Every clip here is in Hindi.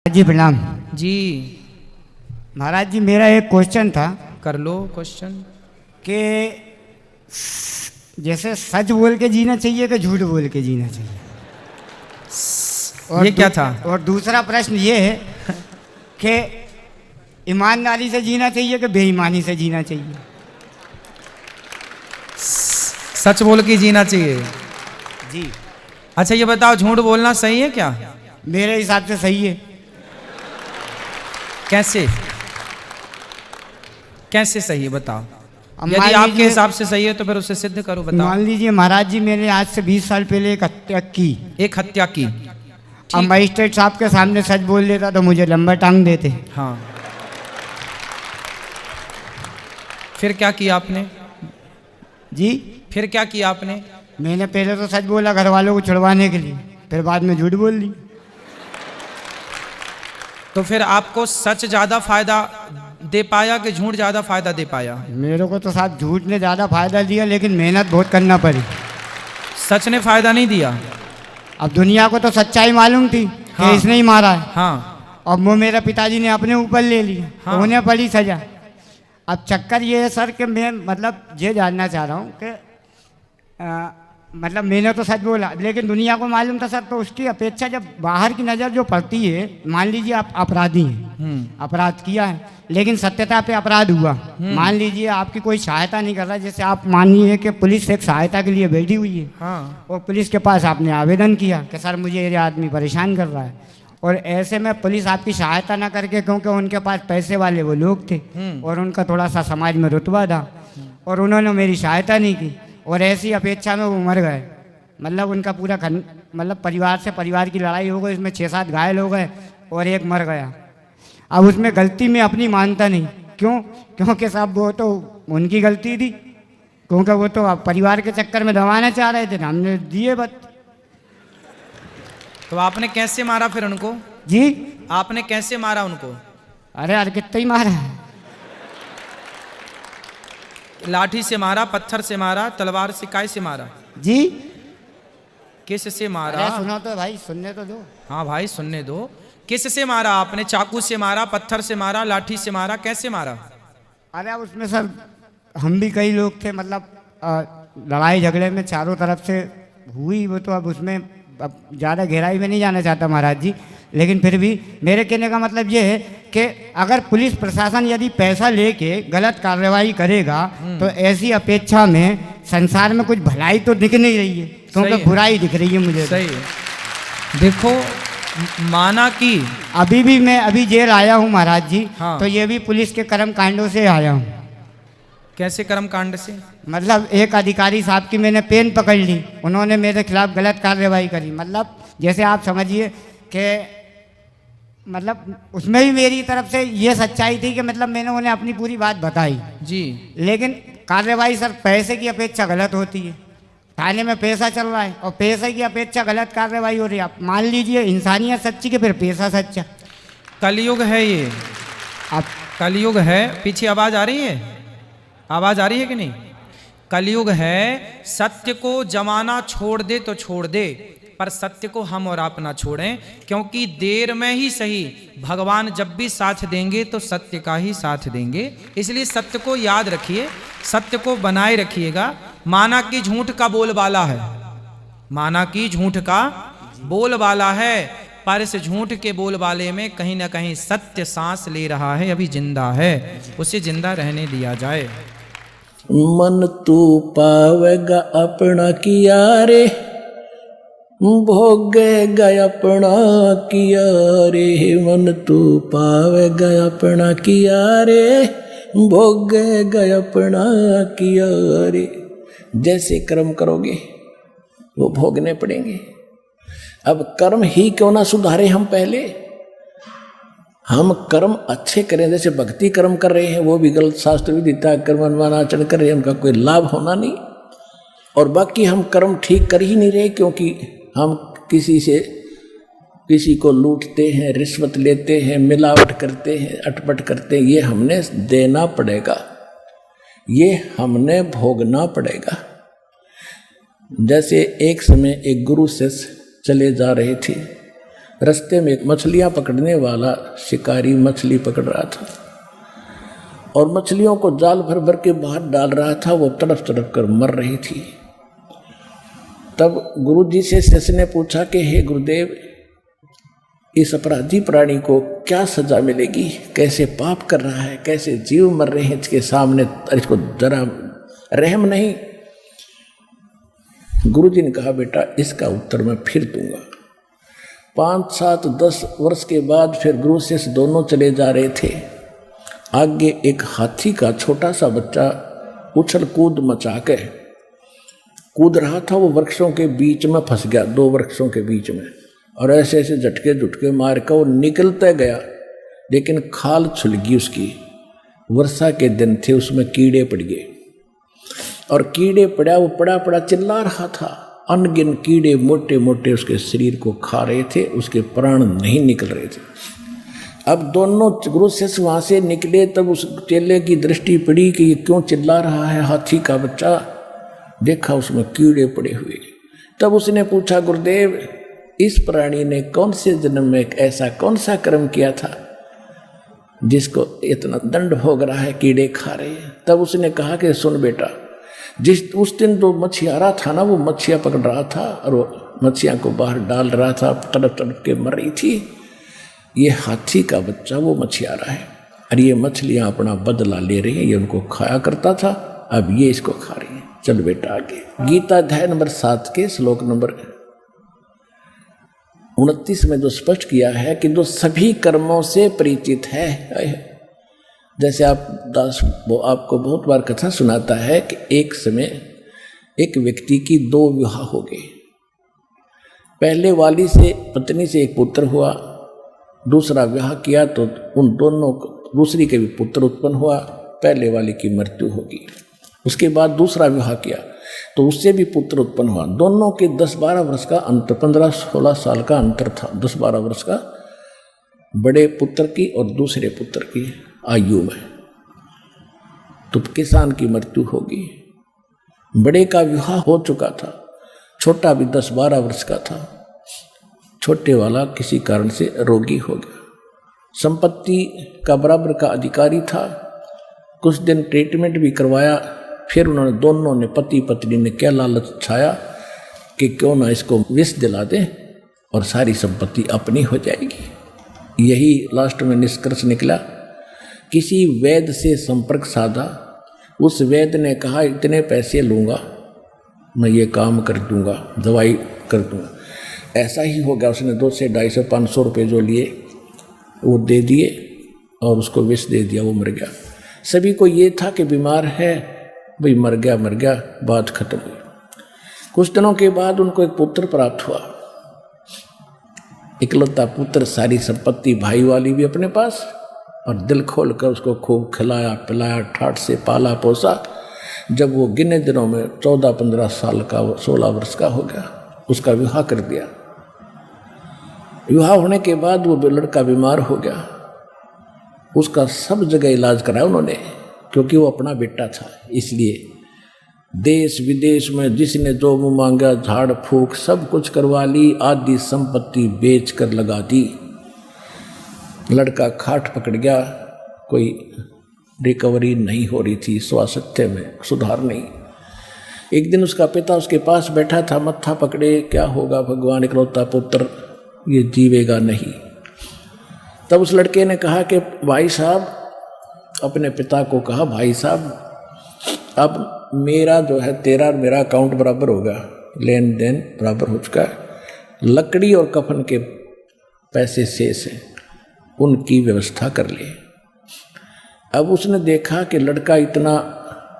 जी प्रणाम जी। महाराज जी, मेरा एक क्वेश्चन था कर लो क्वेश्चन। कि जैसे सच बोल के जीना चाहिए कि झूठ बोल के जीना चाहिए। ये क्या था? और दूसरा प्रश्न ये है कि ईमानदारी से जीना चाहिए कि बेईमानी से जीना चाहिए। सच बोल के जीना चाहिए। जी। अच्छा ये बताओ, झूठ बोलना सही है क्या? मेरे हिसाब से सही है। कैसे कैसे सही है बताओ। अब यदि मान आपके लीजिए- हिसाब से सही है तो फिर उसे सिद्ध करो, बताओ। मान लीजिए महाराज जी, मैंने आज से 20 साल पहले एक हत्या की। एक हत्या की। अब मजिस्ट्रेट साहब के सामने सच बोल देता तो मुझे लंबा टांग देते। हाँ, फिर क्या किया आपने? जी। फिर क्या किया आपने? मैंने पहले तो सच बोला घर वालों को छुड़वाने के लिए, फिर बाद में झूठ बोल दी। तो फिर आपको सच ज्यादा फायदा दे पाया कि झूठ ज्यादा फायदा दे पाया? मेरे को तो साहब झूठ ने ज़्यादा फायदा दिया, लेकिन मेहनत बहुत करना पड़ी। सच ने फायदा नहीं दिया। अब दुनिया को तो सच्चाई मालूम थी हाँ। कि इसने ही मारा है। हाँ। अब वो मेरे पिताजी ने अपने ऊपर ले लिया। हाँ। तो उन्हें पड़ी सजा। अब चक्कर ये है सर कि मैं मतलब ये जानना चाह रहा हूँ कि मतलब मैंने तो सच बोला, लेकिन दुनिया को मालूम था सर। तो उसकी अपेक्षा जब बाहर की नज़र जो पड़ती है, मान लीजिए आप अपराधी हैं, अपराध किया है, लेकिन सत्यता पे अपराध हुआ। मान लीजिए आपकी कोई सहायता नहीं कर रहा, जैसे आप मानिए कि पुलिस एक सहायता के लिए बैठी हुई है। हाँ। और पुलिस के पास आपने आवेदन किया कि सर मुझे ये आदमी परेशान कर रहा है, और ऐसे में पुलिस आपकी सहायता ना करके, क्योंकि उनके पास पैसे वाले वो लोग थे और उनका थोड़ा सा समाज में रुतबा था, और उन्होंने मेरी सहायता नहीं की, और ऐसी अपेक्षा में वो मर गए। मतलब उनका पूरा मतलब परिवार की लड़ाई हो गई, इसमें 6-7 घायल हो गए और एक मर गया। अब उसमें गलती मैं अपनी मानता नहीं। क्यों? क्योंकि साहब वो तो उनकी गलती थी, क्योंकि वो तो परिवार के चक्कर में दबाना चाह रहे थे, हमने दिए बस। तो आपने कैसे मारा फिर उनको? जी। आपने कैसे मारा उनको? अरे यार कितना ही मारा है। लाठी से मारा, पत्थर से मारा, तलवार से, काय से मारा? जी। किस से मारा? अरे सुनो तो भाई, सुनने तो दो। हाँ भाई सुनने दो। किस से मारा आपने? चाकू से मारा, पत्थर से मारा, लाठी से मारा, कैसे मारा? अरे अब उसमें सर हम भी कई लोग थे, मतलब लड़ाई झगड़े में चारों तरफ से हुई वो, तो अब उसमें अब ज़्यादा गहराई में नहीं जाना चाहता महाराज जी, लेकिन फिर भी मेरे कहने का मतलब ये है कि अगर पुलिस प्रशासन यदि पैसा लेके गलत कार्रवाई करेगा तो ऐसी अपेक्षा में संसार में कुछ भलाई तो दिख नहीं रही है, क्योंकि बुराई दिख रही है मुझे। सही है। देखो, माना कि अभी भी मैं अभी जेल आया हूँ महाराज जी। हाँ। तो ये भी पुलिस के कर्म कांडों से आया हूँ। कैसे कर्म कांड से? मतलब एक अधिकारी साहब की मैंने पेन पकड़ ली, उन्होंने मेरे खिलाफ गलत कार्रवाई करी। मतलब जैसे आप समझिए कि मतलब उसमें भी मेरी तरफ से ये सच्चाई थी कि मतलब मैंने उन्हें अपनी पूरी बात बताई जी। लेकिन कार्रवाई सर पैसे की अपेक्षा गलत होती है। थाने में पैसा चल रहा है और पैसे की अपेक्षा गलत कार्रवाई हो रही है। आप मान लीजिए इंसानियत सच्ची के फिर पैसा सच्चा। कलयुग है ये। अब कलयुग है। पीछे आवाज आ रही है? आवाज आ रही है कि नहीं? कलयुग है। सत्य को जमाना छोड़ दे तो छोड़ दे, पर सत्य को हम और आप ना छोड़ें, क्योंकि देर में ही सही भगवान जब भी साथ देंगे तो सत्य का ही साथ देंगे। इसलिए सत्य को याद रखिए, सत्य को बनाए रखिएगा। माना कि झूठ का बोलबाला है, माना कि झूठ का बोलबाला है, पर इस झूठ के बोलबाले में कहीं ना कहीं सत्य सांस ले रहा है, अभी जिंदा है, उसे जिंदा रहने दिया जाए। मन तू पावेगा अपना किया रे, भोगेगा अपना किया रे। मन तू पावेगा अपना किया रे, भोगेगा अपना किया रे। जैसे कर्म करोगे वो भोगने पड़ेंगे। अब कर्म ही क्यों ना सुधारे हम पहले, हम कर्म अच्छे करें। जैसे भक्ति कर्म कर रहे हैं वो भी गलत, शास्त्र विदिता कर्म आचरण कर रहे हैं, उनका कोई लाभ होना नहीं। और बाकी हम कर्म ठीक कर ही नहीं रहे, क्योंकि हम किसी को लूटते हैं, रिश्वत लेते हैं, मिलावट करते हैं, अटपट करते हैं। ये हमने देना पड़ेगा, ये हमने भोगना पड़ेगा। जैसे एक समय एक गुरु शिष्य चले जा रहे थे, रास्ते में एक मछलियाँ पकड़ने वाला शिकारी मछली पकड़ रहा था और मछलियों को जाल भर भर के बाहर डाल रहा था। वो तड़प तड़प कर मर रही थी। तब गुरुजी से शिष्य ने पूछा कि हे गुरुदेव, इस अपराधी प्राणी को क्या सजा मिलेगी? कैसे पाप कर रहा है, कैसे जीव मर रहे हैं इसके सामने, इसको जरा रहम नहीं? गुरुजी ने कहा, बेटा इसका उत्तर मैं फिर दूंगा। 5, 7, 10 वर्ष के बाद फिर गुरु शिष्य दोनों चले जा रहे थे। आगे एक हाथी का छोटा सा बच्चा उछल कूद मचा के कूद रहा था। वो वृक्षों के बीच में फंस गया, 2 वृक्षों के बीच में, और ऐसे ऐसे झटके झुटके मार कर वो निकलता गया, लेकिन खाल छुल गई उसकी। वर्षा के दिन थे, उसमें कीड़े पड़ गए और कीड़े पड़ा, वो पड़ा पड़ा चिल्ला रहा था। अनगिन कीड़े मोटे मोटे उसके शरीर को खा रहे थे, उसके प्राण नहीं निकल रहे थे। अब दोनों गुरु शिष्य वहाँ से निकले, तब उस चेले की दृष्टि पड़ी कि ये क्यों चिल्ला रहा है हाथी का बच्चा। देखा उसमें कीड़े पड़े हुए। तब उसने पूछा, गुरुदेव इस प्राणी ने कौन से जन्म में ऐसा कौन सा कर्म किया था जिसको इतना दंड भोग रहा है, कीड़े खा रहे हैं? तब उसने कहा कि सुन बेटा, जिस उस दिन जो मछियारा था ना, वो मछियाँ पकड़ रहा था और वो मछियाँ को बाहर डाल रहा था, तड़प तड़प के मर रही थी। ये हाथी का बच्चा वो मछियारा है और ये मछलियाँ अपना बदला ले रही हैं। ये उनको खाया करता था, अब ये इसको खा रही है। चल बेटा आगे। गीता अध्याय नंबर 7 के श्लोक नंबर 29 में जो स्पष्ट किया है कि जो सभी कर्मों से परिचित है। जैसे दास वो आपको बहुत बार कथा सुनाता है कि एक समय एक व्यक्ति की 2 विवाह हो गए। पहले वाली से पत्नी से एक पुत्र हुआ, दूसरा विवाह किया तो उन दोनों दूसरी के भी पुत्र उत्पन्न हुआ, पहले वाली की मृत्यु होगी। उसके बाद दूसरा विवाह किया तो उससे भी पुत्र उत्पन्न हुआ। दोनों के 10-12 वर्ष का अंतर, 15-16 साल का अंतर था। 10-12 वर्ष का बड़े पुत्र की और दूसरे पुत्र की आयु में। तो किसान की मृत्यु होगी। बड़े का विवाह हो चुका था, छोटा भी 10-12 वर्ष का था। छोटे वाला किसी कारण से रोगी हो गया। संपत्ति का बराबर का अधिकारी था। कुछ दिन ट्रीटमेंट भी करवाया। फिर उन्होंने दोनों ने, पति पत्नी ने क्या लालच छाया कि क्यों ना इसको विष दिला दें और सारी संपत्ति अपनी हो जाएगी। यही लास्ट में निष्कर्ष निकला। किसी वैद्य से संपर्क साधा। उस वैद्य ने कहा इतने पैसे लूँगा, मैं ये काम कर दूँगा, दवाई कर दूँगा। ऐसा ही हो गया। उसने 200, 250, 500 रुपये जो लिए वो दे दिए और उसको विष दे दिया, वो मर गया। सभी को ये था कि बीमार है भाई, मर गया, बात खत्म हुई। कुछ दिनों के बाद उनको एक पुत्र प्राप्त हुआ, इकलौता पुत्र, सारी संपत्ति भाई वाली भी अपने पास, और दिल खोल कर उसको खूब खिलाया पिलाया, ठाठ से पाला पोसा। जब वो गिने दिनों में 14-15 साल का, 16 वर्ष का हो गया, उसका विवाह कर दिया। विवाह होने के बाद वो लड़का बीमार हो गया। उसका सब जगह इलाज कराया उन्होंने, क्योंकि वो अपना बेटा था। इसलिए देश विदेश में जिसने जो मुँह मांगा, झाड़ फूक सब कुछ करवा ली, आधी संपत्ति बेच कर लगा दी। लड़का खाट पकड़ गया, कोई रिकवरी नहीं हो रही थी, स्वास्थ्य में सुधार नहीं। एक दिन उसका पिता उसके पास बैठा था, मत्था पकड़े, क्या होगा भगवान, इकलौता पुत्र, ये जीवेगा नहीं। तब उस लड़के ने कहा कि भाई साहब, अपने पिता को कहा, भाई साहब अब मेरा जो है, तेरा मेरा अकाउंट बराबर होगा, लेन देन बराबर हो चुका है, लकड़ी और कफन के पैसे शेष हैं, उनकी व्यवस्था कर ले। अब उसने देखा कि लड़का इतना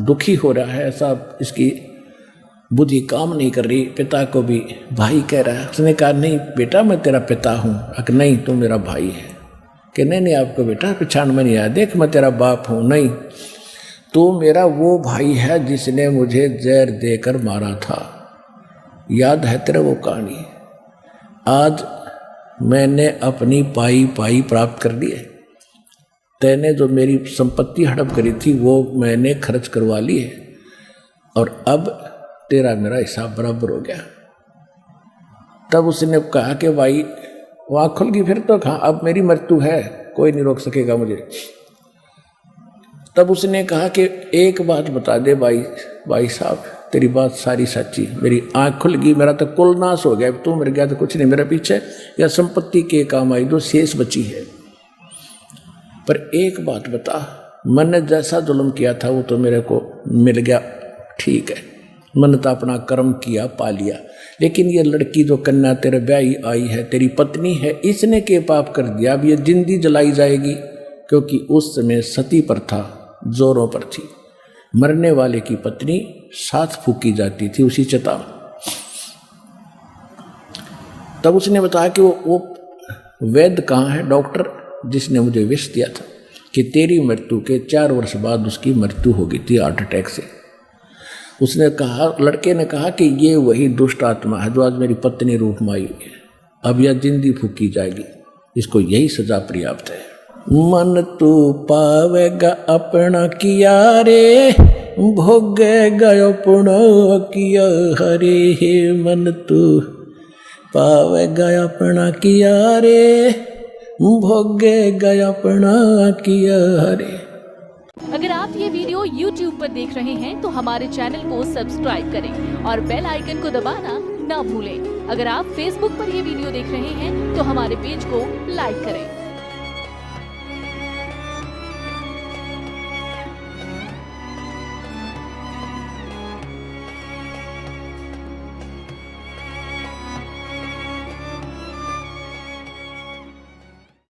दुखी हो रहा है, ऐसा इसकी बुद्धि काम नहीं कर रही, पिता को भी भाई कह रहा है। उसने कहा नहीं बेटा, मैं तेरा पिता हूँ। अगर नहीं, तू मेरा भाई है। कि नहीं आपको बेटा पहचान में नहीं आया, देख मैं तेरा बाप हूँ। नहीं, तो मेरा वो भाई है जिसने मुझे जहर देकर मारा था, याद है तेरा वो कहानी? आज मैंने अपनी पाई प्राप्त कर ली है। तैने जो मेरी संपत्ति हड़प करी थी वो मैंने खर्च करवा ली है, और अब तेरा मेरा हिसाब बराबर हो गया। तब उसने कहा कि भाई, वो आँख खुल गई फिर तो कहा अब मेरी मृत्यु है, कोई नहीं रोक सकेगा मुझे। तब उसने कहा कि एक बात बता दे भाई साहब, तेरी बात सारी सच्ची, मेरी आँख खुल गई, मेरा तो कुल नाश हो गया, तू मर गया तो कुछ नहीं मेरा पीछे, या संपत्ति के काम आई जो शेष बची है। पर एक बात बता, मैंने जैसा जुल्म किया था वो तो मेरे को मिल गया, ठीक है, मैंने तो अपना कर्म किया, पा लिया, लेकिन ये लड़की जो कन्या तेरे ब्याही आई है, तेरी पत्नी है, इसने के पाप कर दिया, अब ये जिंदी जलाई जाएगी। क्योंकि उस समय सती प्रथा जोरों पर थी, मरने वाले की पत्नी साथ फूकी जाती थी उसी चिता में। तब उसने बताया कि वो वैद्य कहाँ है, डॉक्टर जिसने मुझे विष दिया था कि तेरी मृत्यु के 4 वर्ष बाद उसकी मृत्यु हो गई थी हार्ट अटैक से। उसने कहा, लड़के ने कहा कि ये वही दुष्ट आत्मा है जो आज मेरी पत्नी रूप में आई हुई है, अब यह जिंदी फूकी जाएगी, इसको यही सजा पर्याप्त है। मन तू पावेगा अपना किया रे, भोगेगा अपना किया हरे, हे मन तू पावेगा अपना किया रे, भोगेगा अपना किया हरे। अगर आप ये वीडियो YouTube पर देख रहे हैं तो हमारे चैनल को सब्सक्राइब करें और बेल आइकन को दबाना ना भूलें। अगर आप Facebook पर ये वीडियो देख रहे हैं तो हमारे पेज को लाइक करें।